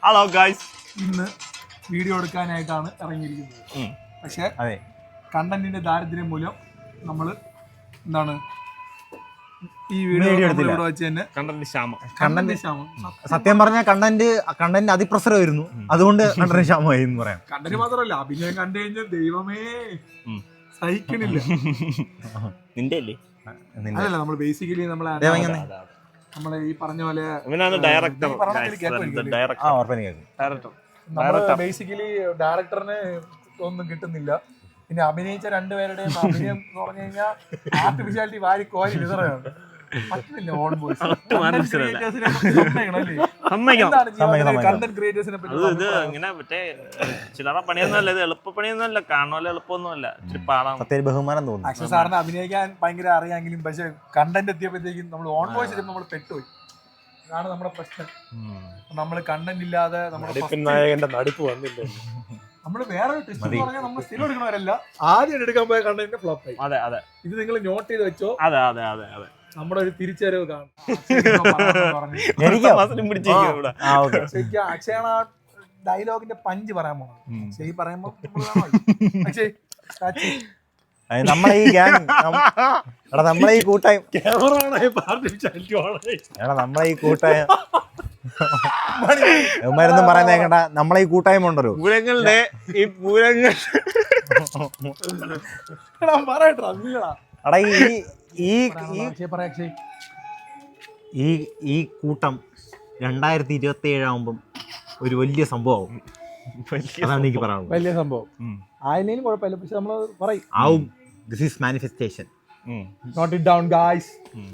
Hello guys, ഇന്ന് video എടുക്കാനായിട്ടാണ് ഇറങ്ങിയിരിക്കുന്നത്. പക്ഷേ കണ്ടന്റിന്റെ ദാരിദ്ര്യം മൂലം നമ്മൾ എന്താണ് ഈ വീഡിയോ ഇവിടെ വെച്ച് തന്നെ കണ്ടന്റ് ക്ഷാമം. സത്യം പറഞ്ഞാൽ കണ്ടന്റ് അതിപ്രസരമായിരുന്നു, അതുകൊണ്ട് കണ്ടന്റ് ക്ഷാമമായി എന്ന് പറയാം. കണ്ടന്റ് മാത്രമല്ല, അഭിനയം കണ്ടു കഴിഞ്ഞാൽ ദൈവമേ സഹിക്കണില്ല. നിന്റെ അല്ലേ? അതല്ല, നമ്മൾ ബേസിക്കലി നമ്മളെ ഈ പറഞ്ഞ പോലെ ബേസിക്കലി ഡയറക്ടറിന് ഒന്നും കിട്ടുന്നില്ല. പിന്നെ അഭിനയിച്ച രണ്ടുപേരുടെയും അഭിനയം എന്ന് പറഞ്ഞു കഴിഞ്ഞാൽ ആർട്ടിഫിഷ്യാലിറ്റി വാരി കോരി വിതറാണ്. പറ്റുന്നില്ല. ഓൺ വോയിസ് കണ്ടന്റ് ക്രിയേറ്റേഴ്സിനെ പറ്റി ചില്ലറ പണിയൊന്നുമല്ല, ഇത് എളുപ്പപ്പണിയൊന്നുമല്ല, കാണുമല്ല, എളുപ്പമൊന്നുമല്ല, ഇച്ചിരി പാടാണ്. ബഹുമാനം തോന്നുന്നു. അക്ഷയ് സാറിന് അഭിനയിക്കാൻ ഭയങ്കര അറിയാമെങ്കിലും പക്ഷെ കണ്ടന്റ് എത്തിയപ്പോഴത്തേക്കും നമ്മൾ ഓൺ വോയിസ് ഇടുമ്പോൾ നമ്മൾ പെട്ടുപോയി. അതാണ് നമ്മുടെ പ്രശ്നം. നമ്മൾ കണ്ടന്റ് ഇല്ലാതെ നടിപ്പ് വന്നില്ല. നമ്മള് വേറെ ട്വിസ്റ്റ് പറഞ്ഞാൽ നമ്മൾ സ്ഥിരം എടുക്കണവരല്ല, ആദ്യം എടുക്കാൻ പോയ കണ്ടന്റ് ഫ്ലോപ്പ് ആയി. അതെ അതെ, ഇത് നിങ്ങൾ നോട്ട് ചെയ്ത് വെച്ചോ. അതെ അതെ അതെ അതെ, നമ്മുടെ ഒരു തിരിച്ചറിവ് കാണും. അക്ഷയാണ് ആ ഡയലോഗിന്റെ പഞ്ച് പറയാൻ പോകണം. അക്ഷയ് പറയുമ്പോ അക്ഷയ് നമ്മളെ ഈ ഗ്യാങ്, നമ്മളെ ഈ കൂട്ടായ്മ, നമ്മളെ ഈ കൂട്ടായ്മ മരുന്നും പറയുന്ന കേട്ട നമ്മളെ ഈ കൂട്ടായ്മ ഉണ്ടല്ലോ, പൂരങ്ങളുടെ ഈ പൂരങ്ങൾ ഈ കൂട്ടം 2027 ആവുമ്പം ഒരു വലിയ സംഭവം. അതാണ് എനിക്ക് പറയാനുള്ളത്. വലിയ സംഭവം ആയാലും കുഴപ്പമില്ല, പക്ഷെ നമ്മൾ പറയും ആവും. This is manifestation. Note it down guys.